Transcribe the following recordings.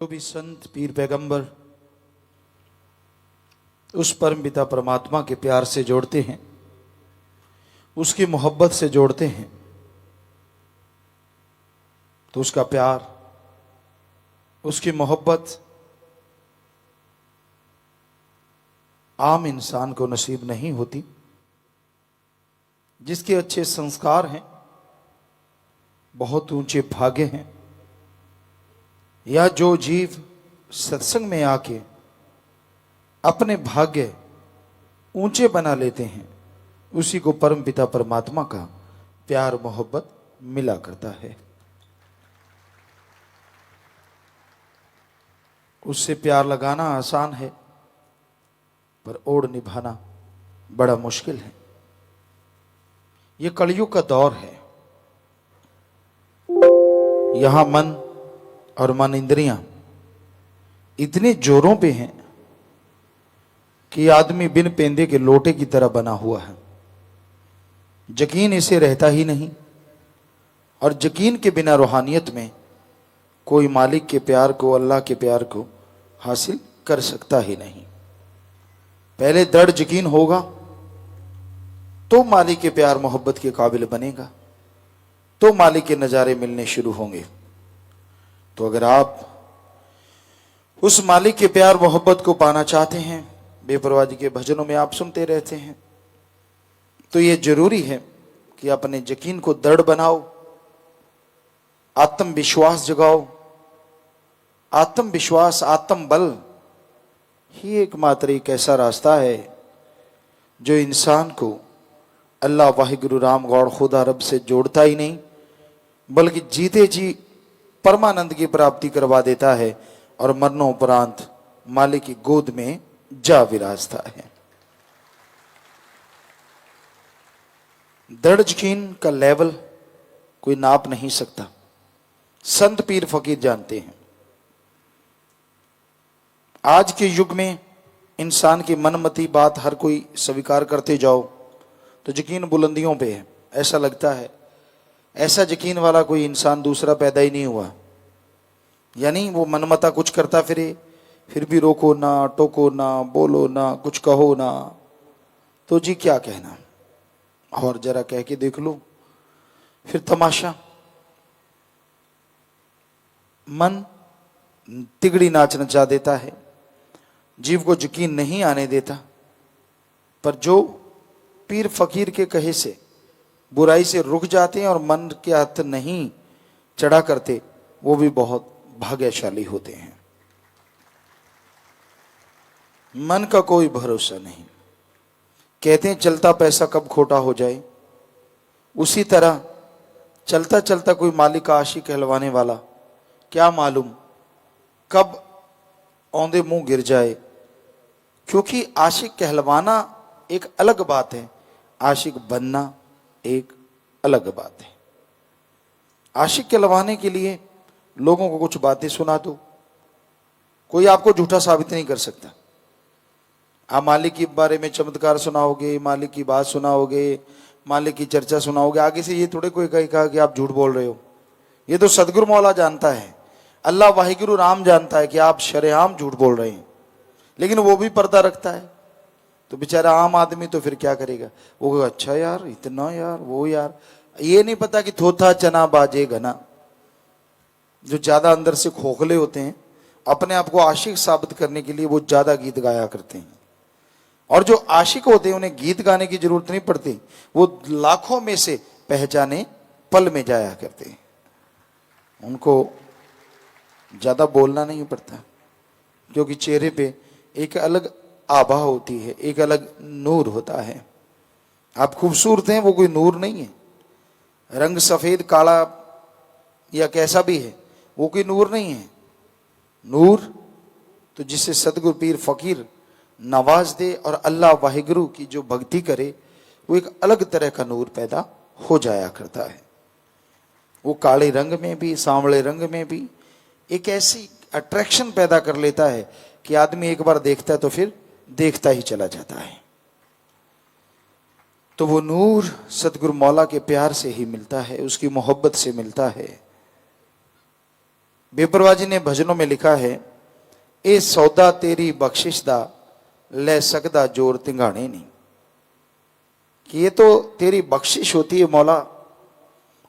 जो भी संत पीर पैगंबर उस परम पिता परमात्मा के प्यार से जोड़ते हैं, उसकी मोहब्बत से जोड़ते हैं, तो उसका प्यार, उसकी मोहब्बत आम इंसान को नसीब नहीं होती। जिसके अच्छे संस्कार हैं, बहुत ऊंचे भाग्य हैं, या जो जीव सत्संग में आके अपने भाग्य ऊंचे बना लेते हैं, उसी को परम पिता परमात्मा का प्यार मोहब्बत मिला करता है। उससे प्यार लगाना आसान है, पर ओढ़ निभाना बड़ा मुश्किल है। यह कलयुग का दौर है। यहां मन और मन इंद्रियां इतने जोरों पे हैं कि आदमी बिन पेंदे के लोटे की तरह बना हुआ है। यकीन इसे रहता ही नहीं, और यकीन के बिना रूहानियत में कोई मालिक के प्यार को, अल्लाह के प्यार को हासिल कर सकता ही नहीं। पहले दृढ़ यकीन होगा तो मालिक के प्यार मोहब्बत के काबिल बनेगा, तो मालिक के नजारे मिलने शुरू होंगे। तो अगर आप उस मालिक के प्यार मोहब्बत को पाना चाहते हैं, बेपरवाह जी के भजनों में आप सुनते रहते हैं, तो यह जरूरी है कि अपने यकीन को दृढ़ बनाओ, आत्मविश्वास जगाओ। आत्मविश्वास, आत्म बल ही एकमात्र एक ऐसा रास्ता है जो इंसान को अल्लाह वाहिगुरु राम गौड़ खुदा रब से जोड़ता ही नहीं, बल्कि जीते जी परमानंद की प्राप्ति करवा देता है और मरणोपरांत मालिक की गोद में जा विराजता है। दृढ़ यकीन का लेवल कोई नाप नहीं सकता। संत पीर फकीर जानते हैं। आज के युग में इंसान की मनमती बात हर कोई स्वीकार करते जाओ तो यकीन बुलंदियों पे है। ऐसा लगता है ऐसा यकीन वाला कोई इंसान दूसरा पैदा ही नहीं हुआ। यानी वो मनमता कुछ करता फिरे, फिर भी रोको ना, टोको ना, बोलो ना, कुछ कहो ना, तो जी क्या कहना, और जरा कह के देख लो, फिर तमाशा। मन तिगड़ी नाच नचा देता है, जीव को यकीन नहीं आने देता। पर जो पीर फकीर के कहे से बुराई से रुक जाते हैं और मन के हाथ नहीं चढ़ा करते, वो भी बहुत भाग्यशाली होते हैं। मन का कोई भरोसा नहीं। कहते हैं चलता पैसा कब खोटा हो जाए, उसी तरह चलता चलता कोई मालिक का आशिक कहलवाने वाला, क्या मालूम कब औंधे मुंह गिर जाए। क्योंकि आशिक कहलवाना एक अलग बात है, आशिक बनना एक अलग बात है। आशिक कहलवाने के लिए लोगों को कुछ बातें सुना दो, कोई आपको झूठा साबित नहीं कर सकता। आप मालिक के बारे में चमत्कार सुनाओगे, मालिक की बात सुनाओगे, मालिक की चर्चा सुनाओगे, आगे से ये थोड़े कोई कहेगा कि आप झूठ बोल रहे हो। ये तो सदगुरु मौला जानता है, अल्लाह वाहिगुरु राम जानता है कि आप शरेआम झूठ बोल रहे हैं, लेकिन वो भी पर्दा रखता है। तो बेचारा आम आदमी तो फिर क्या करेगा, वो कहेगा अच्छा यार, इतना यार, वो यार, ये नहीं पता कि थोथा चना बाजे घना। जो ज्यादा अंदर से खोखले होते हैं, अपने आप को आशिक साबित करने के लिए वो ज्यादा गीत गाया करते हैं, और जो आशिक होते हैं उन्हें गीत गाने की जरूरत नहीं पड़ती, वो लाखों में से पहचाने पल में जाया करते हैं। उनको ज्यादा बोलना नहीं पड़ता, क्योंकि चेहरे पे एक अलग आभा होती है, एक अलग नूर होता है। आप खूबसूरत हैं, वो कोई नूर नहीं है। रंग सफेद काला या कैसा भी है, वो कोई नूर नहीं है। नूर तो जिसे सदगुरु पीर फकीर नवाज दे और अल्लाह वाहिगुरु की जो भक्ति करे, वो एक अलग तरह का नूर पैदा हो जाया करता है। वो काले रंग में भी, सांवले रंग में भी एक ऐसी अट्रैक्शन पैदा कर लेता है कि आदमी एक बार देखता है तो फिर देखता ही चला जाता है। तो वो नूर सतगुरु मौला के प्यार से ही मिलता है, उसकी मोहब्बत से मिलता है। बेपरवाह जी ने भजनों में लिखा है, ए सौदा तेरी बख्शिश दा ले सकदा जोर तिंगाने नहीं, कि ये तो तेरी बख्शिश होती है मौला,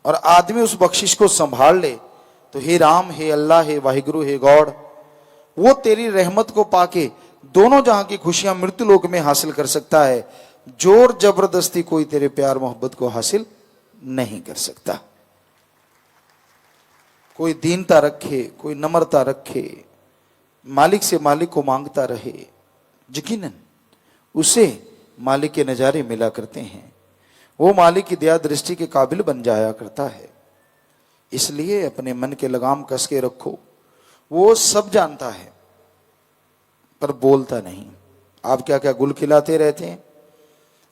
और आदमी उस बख्शिश को संभाल ले तो हे राम, हे अल्लाह, हे वाहिगुरु, हे गॉड, वो तेरी रहमत को पाके दोनों जहां की खुशियां मृत्यु लोक में हासिल कर सकता है। जोर जबरदस्ती कोई तेरे प्यार मोहब्बत को हासिल नहीं कर सकता। कोई दीनता रखे, कोई नम्रता रखे, मालिक से मालिक को मांगता रहे, यकीनन उसे मालिक के नजारे मिला करते हैं, वो मालिक की दया दृष्टि के काबिल बन जाया करता है। इसलिए अपने मन के लगाम कस के रखो। वो सब जानता है पर बोलता नहीं। आप क्या क्या गुल खिलाते रहते हैं,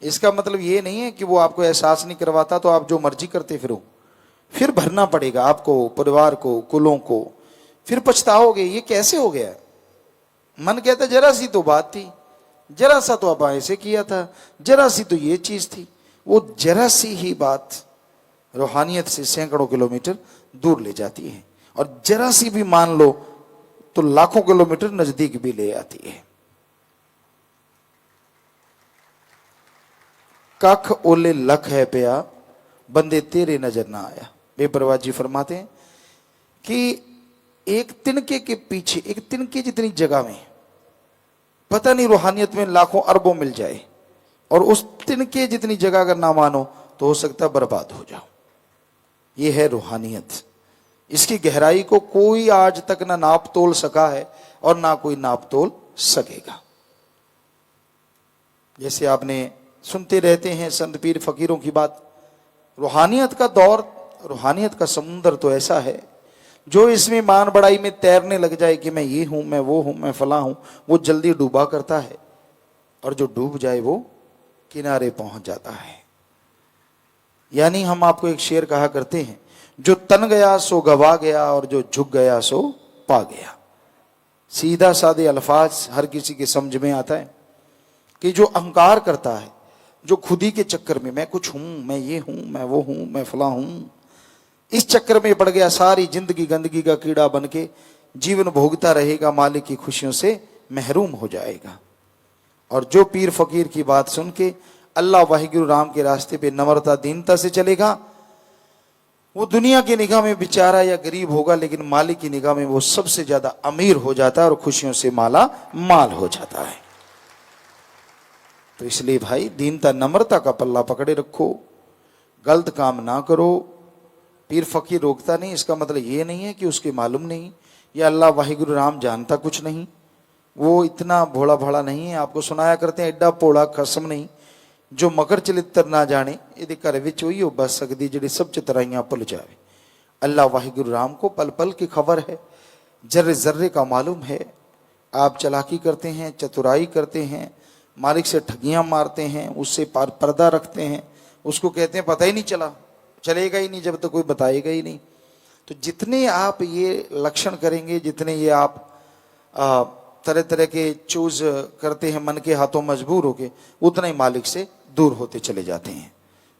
इसका मतलब ये नहीं है कि वो आपको एहसास नहीं करवाता तो आप जो मर्जी करते फिरो, फिर भरना पड़ेगा आपको, परिवार को, कुलों को, फिर पछताओगे ये कैसे हो गया। मन कहता जरा सी तो बात थी, जरा सा तो आप ऐसे किया था, जरा सी तो ये चीज थी। वो जरा सी ही बात रूहानियत से सैकड़ों किलोमीटर दूर ले जाती है, और जरा सी भी मान लो तो लाखों किलोमीटर नजदीक भी ले आती है। कख ओले लख है पिया, बंदे तेरे नजर ना आया। बेपरवाह जी फरमाते हैं कि एक तिनके के पीछे, एक तिनके जितनी जगह में पता नहीं रूहानियत में लाखों अरबों मिल जाए, और उस तिनके जितनी जगह अगर ना मानो तो हो सकता है बर्बाद हो जाओ। ये है रूहानियत। इसकी गहराई को कोई आज तक ना नाप तोल सका है और ना कोई नाप तोल सकेगा। जैसे आपने सुनते रहते हैं संत पीर फकीरों की बात, रूहानियत का दौर, रूहानियत का समुंदर तो ऐसा है, जो इसमें मान बड़ाई में तैरने लग जाए कि मैं ये हूं, मैं वो हूं, मैं फला हूं, वो जल्दी डूबा करता है, और जो डूब जाए वो किनारे पहुंच जाता है। यानी हम आपको एक शेर कहा करते हैं, जो तन गया सो गवा गया, और जो झुक गया सो पा गया। सीधा सादे अल्फाज हर किसी के समझ में आता है कि जो अहंकार करता है, जो खुदी के चक्कर में मैं कुछ हूं, मैं ये हूं, मैं वो हूं, मैं फला हूं, इस चक्कर में पड़ गया, सारी जिंदगी गंदगी का कीड़ा बन के जीवन भोगता रहेगा, मालिक की खुशियों से महरूम हो जाएगा। और जो पीर फकीर की बात सुन के अल्लाह वाहिगुरु राम के रास्ते पे नम्रता दीनता से चलेगा, वो दुनिया की निगाह में बेचारा या गरीब होगा, लेकिन मालिक की निगाह में वो सबसे ज्यादा अमीर हो जाता है और खुशियों से माला माल हो जाता है। तो इसलिए भाई दीनता नम्रता का पल्ला पकड़े रखो, गलत काम ना करो। पीर फकीर रोकता नहीं, इसका मतलब ये नहीं है कि उसके मालूम नहीं, या अल्लाह वाहिगुरु राम जानता कुछ नहीं, वो इतना भोला भाला नहीं है। आपको सुनाया करते हैं, एडा भोला खसम नहीं जो मकर चलित्र ना जाने, ये घर विच वही हो बस सकती जिहड़ी सब चितराइयां भुल जावे। अल्लाह वाहिगुरु राम को पल पल की खबर है, जर्रे जर्रे का मालूम है। आप चालाकी करते हैं, चतुराई करते हैं, मालिक से ठगियां मारते हैं, उससे पर्दा रखते हैं, उसको कहते हैं पता ही नहीं चला, चलेगा ही नहीं जब तक कोई बताएगा ही नहीं। तो जितने आप ये लक्षण करेंगे, जितने ये आप तरह तरह के चूज करते हैं मन के हाथों मजबूर होके, उतना ही मालिक से दूर होते चले जाते हैं।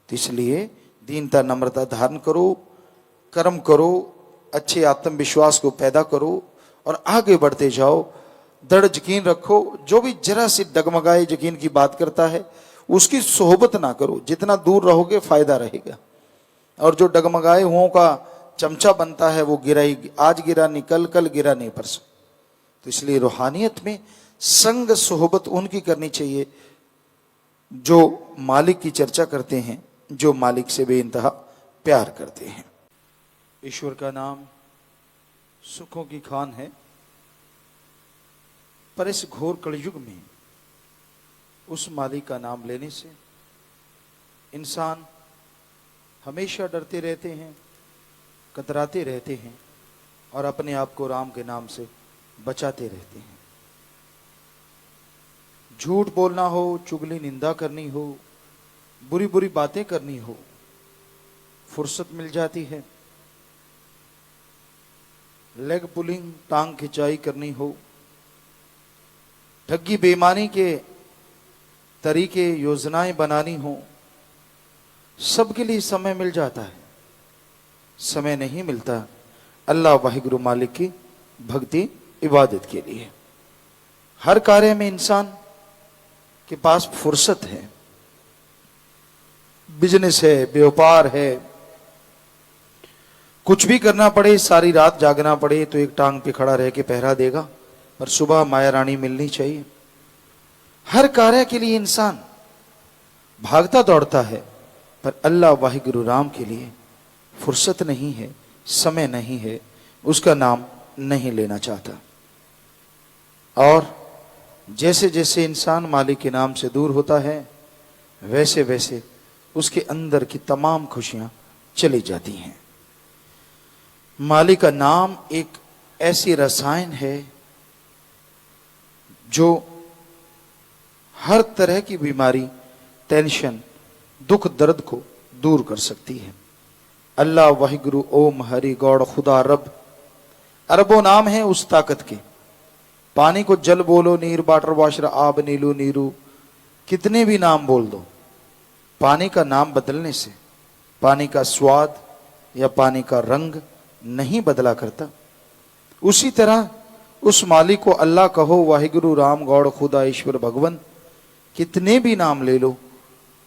तो इसलिए दीनता नम्रता धारण करो, कर्म करो, अच्छे आत्मविश्वास को पैदा करो और आगे बढ़ते जाओ। दृढ़ यकीन रखो, जो भी जरा सी डगमगाए यकीन की बात करता है उसकी सोहबत ना करो, जितना दूर रहोगे फायदा रहेगा। और जो डगमगाए हुओं का चमचा बनता है वो गिरा ही, आज गिरा नहीं कल, कल गिरा नहीं परसों। तो इसलिए रूहानियत में संग सोहबत उनकी करनी चाहिए जो मालिक की चर्चा करते हैं, जो मालिक से बेइंतहा प्यार करते हैं। ईश्वर का नाम सुखों की खान है, पर इस घोर कलयुग में उस मालिक का नाम लेने से इंसान हमेशा डरते रहते हैं, कतराते रहते हैं और अपने आप को राम के नाम से बचाते रहते हैं। झूठ बोलना हो, चुगली निंदा करनी हो, बुरी बुरी बातें करनी हो, फुर्सत मिल जाती है। लेग पुलिंग, टांग खिंचाई करनी हो, ठगी बेईमानी के तरीके योजनाएं बनानी हो, सबके लिए समय मिल जाता है। समय नहीं मिलता अल्लाह वाहिगुरु मालिक की भक्ति इबादत के लिए। हर कार्य में इंसान के पास फुर्सत है, बिजनेस है, व्यापार है, कुछ भी करना पड़े, सारी रात जागना पड़े तो एक टांग पे खड़ा रह के पहरा देगा, पर सुबह माया रानी मिलनी चाहिए। हर कार्य के लिए इंसान भागता दौड़ता है, पर अल्लाह वाहिगुरु राम के लिए फुर्सत नहीं है, समय नहीं है, उसका नाम नहीं लेना चाहता। और जैसे जैसे इंसान मालिक के नाम से दूर होता है, वैसे वैसे उसके अंदर की तमाम खुशियां चली जाती हैं। मालिक का नाम एक ऐसी रसायन है जो हर तरह की बीमारी, टेंशन, दुख दर्द को दूर कर सकती है। अल्लाह वाहिगुरु ओम हरि गौड़ खुदा रब, अरबों नाम है उस ताकत के। पानी को जल बोलो, नीर वाटर वाशर आब नीलू नीरू, कितने भी नाम बोल दो, पानी का नाम बदलने से पानी का स्वाद या पानी का रंग नहीं बदला करता। उसी तरह उस मालिक को अल्लाह कहो, वाहिगुरु राम गौड़ खुदा ईश्वर भगवान, कितने भी नाम ले लो,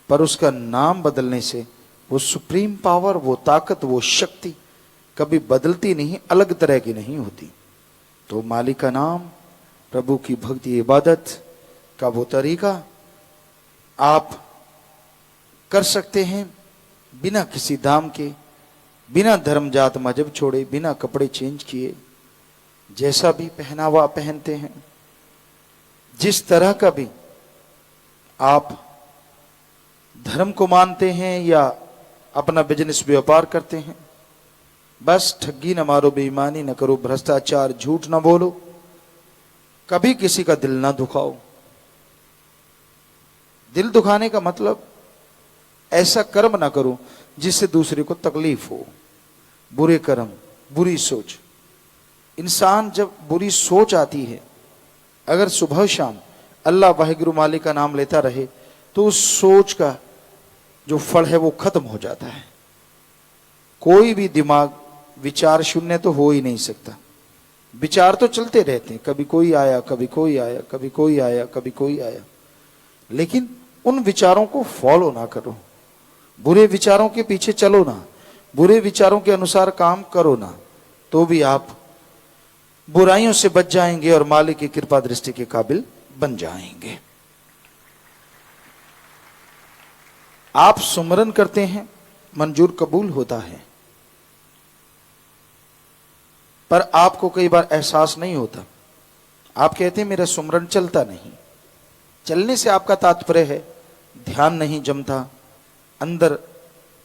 पर उसका नाम बदलने से वो सुप्रीम पावर, वो ताकत, वो शक्ति कभी बदलती नहीं, अलग तरह की नहीं होती। तो मालिक का नाम, प्रभु की भक्ति इबादत का वो तरीका आप कर सकते हैं बिना किसी दाम के, बिना धर्म जात मजहब छोड़े, बिना कपड़े चेंज किए, जैसा भी पहनावा पहनते हैं, जिस तरह का भी आप धर्म को मानते हैं या अपना बिजनेस व्यापार करते हैं, बस ठगी न मारो, बेईमानी न करो, भ्रष्टाचार, झूठ न बोलो, कभी किसी का दिल ना दुखाओ। दिल दुखाने का मतलब ऐसा कर्म ना करो जिससे दूसरे को तकलीफ हो। बुरे कर्म, बुरी सोच, इंसान जब बुरी सोच आती है, अगर सुबह शाम अल्लाह वाहिगुरु मालिक का नाम लेता रहे तो उस सोच का जो फल है वो खत्म हो जाता है। कोई भी दिमाग विचार शून्य तो हो ही नहीं सकता, विचार तो चलते रहते हैं, कभी कोई आया, कभी कोई आया, कभी कोई आया, कभी कोई आया, लेकिन उन विचारों को फॉलो ना करो, बुरे विचारों के पीछे चलो ना, बुरे विचारों के अनुसार काम करो ना, तो भी आप बुराइयों से बच जाएंगे और मालिक की कृपा दृष्टि के काबिल बन जाएंगे। आप सुमरन करते हैं, मंजूर कबूल होता है, पर आपको कई बार एहसास नहीं होता। आप कहते हैं मेरा सुमरन चलता नहीं। चलने से आपका तात्पर्य है ध्यान नहीं जमता, अंदर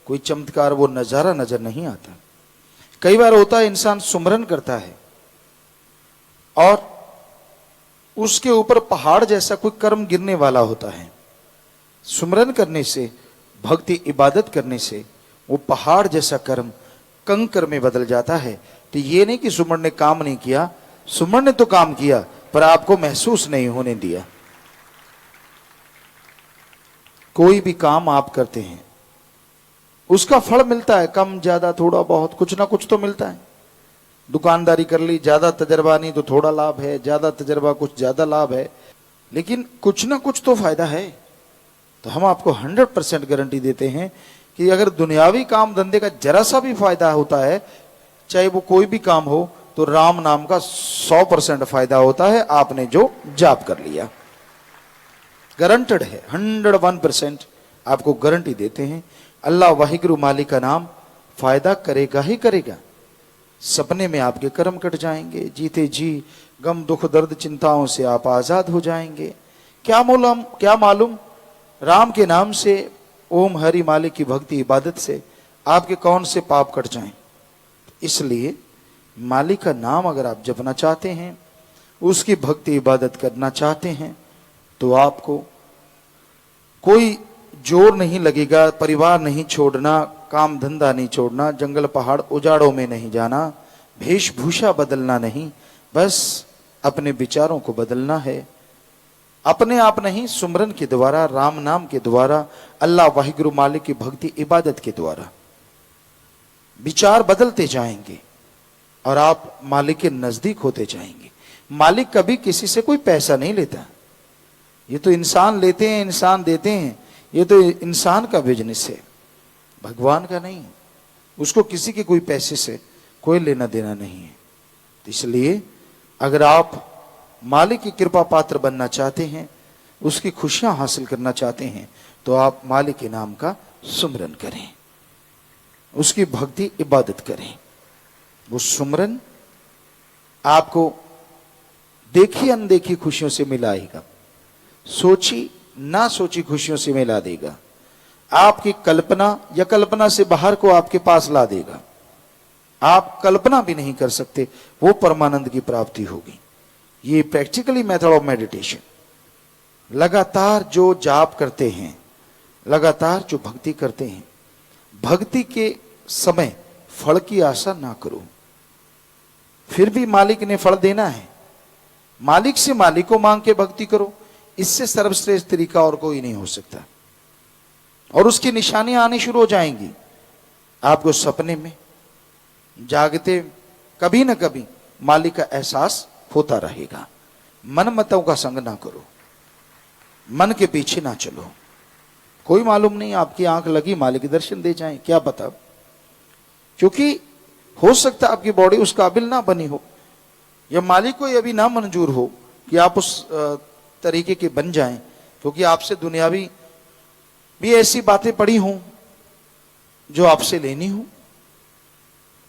कोई चमत्कार, वो नजारा नजर नहीं आता। कई बार होता है इंसान सुमरन करता है और उसके ऊपर पहाड़ जैसा कोई कर्म गिरने वाला होता है। सुमरन करने से, भक्ति इबादत करने से वो पहाड़ जैसा कर्म कंकर में बदल जाता है। तो ये नहीं कि सुमर ने काम नहीं किया, सुमर ने तो काम किया पर आपको महसूस नहीं होने दिया। कोई भी काम आप करते हैं उसका फल मिलता है, कम ज्यादा थोड़ा बहुत कुछ ना कुछ तो मिलता है। दुकानदारी कर ली, ज्यादा तजर्बा नहीं तो थोड़ा लाभ है, ज्यादा तजर्बा कुछ ज्यादा लाभ है, लेकिन कुछ ना कुछ तो फायदा है। तो हम आपको 100% गारंटी देते हैं कि अगर दुनियावी काम धंधे का जरा सा भी फायदा होता है, चाहे वो कोई भी काम हो, तो राम नाम का 100% फायदा होता है, आपने जो जाप कर लिया। गारंटेड है, 101% आपको गारंटी देते हैं। अल्लाह वाहिगुरु मालिक का नाम फायदा करेगा ही करेगा। सपने में आपके कर्म कट जाएंगे, जीते जी गम दुख दर्द चिंताओं से आप आजाद हो जाएंगे। क्या मालूम राम के नाम से, ओम हरि मालिक की भक्ति इबादत से आपके कौन से पाप कट जाएं। इसलिए मालिक का नाम अगर आप जपना चाहते हैं, उसकी भक्ति इबादत करना चाहते हैं, तो आपको कोई जोर नहीं लगेगा। परिवार नहीं छोड़ना, काम धंधा नहीं छोड़ना, जंगल पहाड़ उजाड़ों में नहीं जाना, वेशभूषा बदलना नहीं, बस अपने विचारों को बदलना है। अपने आप नहीं, सुमरन के द्वारा, राम नाम के द्वारा, अल्लाह वाहिगुरु मालिक की भक्ति इबादत के द्वारा विचार बदलते जाएंगे और आप मालिक के नजदीक होते जाएंगे। मालिक कभी किसी से कोई पैसा नहीं लेता। ये तो इंसान लेते हैं, इंसान देते हैं। ये तो इंसान का बिजनेस है, भगवान का नहीं। उसको किसी के कोई पैसे से कोई लेना देना नहीं है। तो इसलिए अगर आप मालिक की कृपा पात्र बनना चाहते हैं, उसकी खुशियां हासिल करना चाहते हैं, तो आप मालिक के नाम का सुमरन करें, उसकी भक्ति इबादत करें। वो सुमरन आपको देखी अनदेखी खुशियों से मिलाएगा, सोची ना सोची खुशियों से मिला देगा, आपकी कल्पना या कल्पना से बाहर को आपके पास ला देगा। आप कल्पना भी नहीं कर सकते वो परमानंद की प्राप्ति होगी। ये प्रैक्टिकली मेथड ऑफ मेडिटेशन। लगातार जो जाप करते हैं, लगातार जो भक्ति करते हैं, भक्ति के समय फल की आशा ना करो। फिर भी मालिक ने फल देना है, मालिक से मालिक को मांग के भक्ति करो। इससे सर्वश्रेष्ठ तरीका और कोई नहीं हो सकता। और उसकी निशानियां आनी शुरू हो जाएंगी आपको सपने में, जागते कभी ना कभी मालिक का एहसास होता रहेगा। मन मतों का संग ना करो, मन के पीछे ना चलो। कोई मालूम नहीं, आपकी आंख लगी मालिक के दर्शन दे जाएं, क्या पता। क्योंकि हो सकता है आपकी बॉडी उस काबिल ना बनी हो, या मालिक को यह भी ना मंजूर हो कि आप उस तरीके के बन जाएं, क्योंकि आपसे दुनियावी भी ऐसी बातें पड़ी हों जो आपसे लेनी हो।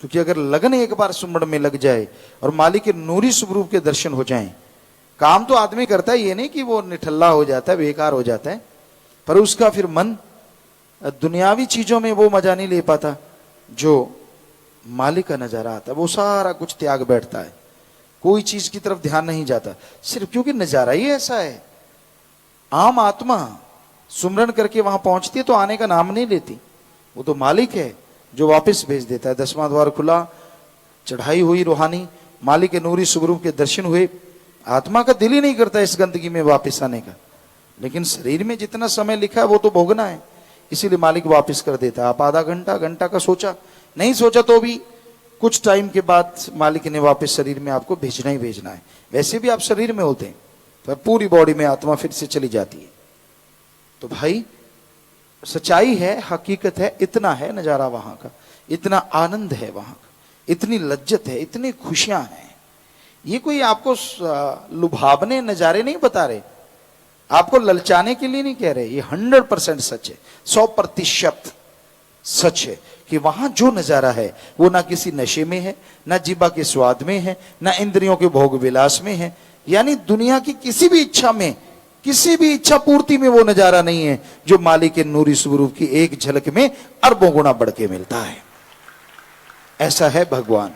क्योंकि अगर लगन एक बार सुमरन में लग जाए और मालिक के नूरी स्वरूप के दर्शन हो जाएं, काम तो आदमी करता है, ये नहीं कि वो निठल्ला हो जाता है, बेकार हो जाता है, पर उसका फिर मन दुनियावी चीजों में वो मजा नहीं ले पाता जो मालिक का नजारा आता है। वो सारा कुछ त्याग बैठता है, कोई चीज की तरफ ध्यान नहीं जाता, सिर्फ क्योंकि नजारा ही ऐसा है। आम आत्मा सुमरन करके वहां पहुंचती है तो आने का नाम नहीं लेती। वो तो मालिक है जो वापस भेज देता है। 10वां द्वार खुला, चढ़ाई हुई रूहानी, मालिक के नूरी स्वरूप के दर्शन हुए, आत्मा का दिल ही नहीं करता इस गंदगी में वापस आने का। लेकिन शरीर में जितना समय लिखा है वो तो भोगना है, इसीलिए मालिक वापस कर देता है। आप आधा घंटा घंटा का सोचा, नहीं सोचा तो भी कुछ टाइम के बाद मालिक ने वापस शरीर में आपको भेजना ही भेजना है। वैसे भी आप शरीर में होते हैं, पर पूरी बॉडी में आत्मा फिर से चली जाती है। तो भाई सच्चाई है, हकीकत है, इतना है नजारा वहां का, इतना आनंद है वहां का, इतनी लज्जत है, इतनी खुशियां हैं। ये कोई आपको लुभावने नजारे नहीं बता रहे, आपको ललचाने के लिए नहीं कह रहे। ये 100% सच है, 100% सच है कि वहां जो नजारा है वो ना किसी नशे में है, ना जीवा के स्वाद में है, ना इंद्रियों के भोग विलास में है। यानी दुनिया की किसी भी इच्छा में, किसी भी इच्छा पूर्ति में वो नजारा नहीं है जो मालिक के नूरी स्वरूप की एक झलक में अरबों गुना बढ़ के मिलता है। ऐसा है भगवान,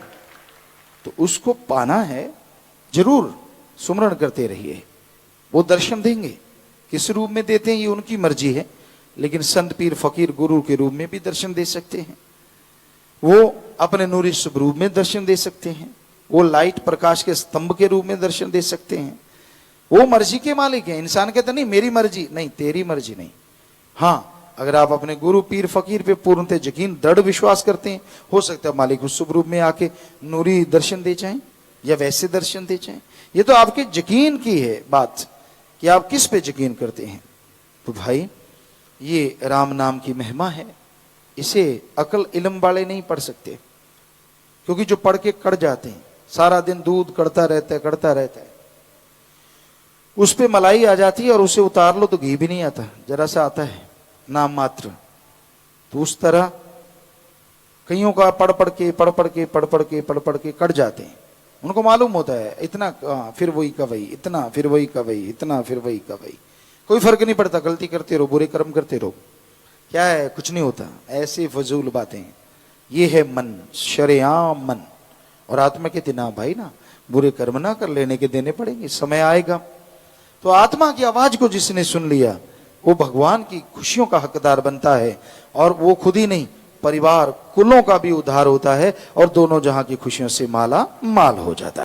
तो उसको पाना है, जरूर सुमरण करते रहिए। वो दर्शन देंगे, किस रूप में देते हैं ये उनकी मर्जी है, लेकिन संत पीर फकीर गुरु के रूप में भी दर्शन दे सकते हैं, वो अपने नूरी स्वरूप में दर्शन दे सकते हैं, वो लाइट प्रकाश के स्तंभ के रूप में दर्शन दे सकते हैं। वो मर्जी के मालिक है। इंसान कहता नहीं मेरी मर्जी, नहीं तेरी मर्जी नहीं। हाँ, अगर आप अपने गुरु पीर फकीर पे पूर्णतः यकीन दृढ़ विश्वास करते हैं, हो सकता है मालिक उस स्वरूप में आके नूरी दर्शन दे जाएं या वैसे दर्शन दे जाएं। ये तो आपके यकीन की है बात कि आप किस पे यकीन करते हैं। तो भाई ये राम नाम की महिमा है, इसे अकल इल्म वाले नहीं पढ़ सकते, क्योंकि जो पढ़ के कड़ जाते हैं, सारा दिन दूध कड़ता रहता है, कड़ता रहता है, उस पे मलाई आ जाती है और उसे उतार लो तो घी भी नहीं आता, जरा सा आता है नाम मात्र। तो उस तरह कईयों का पढ़ पढ़ के कट जाते हैं। उनको मालूम होता है इतना फिर वही का वही, इतना फिर वही का वही, इतना फिर वही का वही, कोई फर्क नहीं पड़ता, गलती करते रहो, बुरे कर्म करते रहो, क्या है, कुछ नहीं होता। ऐसी फजूल बातें। ये है मन, शरेआम मन। और आत्मा कहती ना भाई ना, बुरे कर्म ना कर, लेने के देने पड़ेंगे, समय आएगा। तो आत्मा की आवाज को जिसने सुन लिया वो भगवान की खुशियों का हकदार बनता है, और वो खुद ही नहीं, परिवार कुलों का भी उद्धार होता है, और दोनों जहां की खुशियों से माला माल हो जाता है।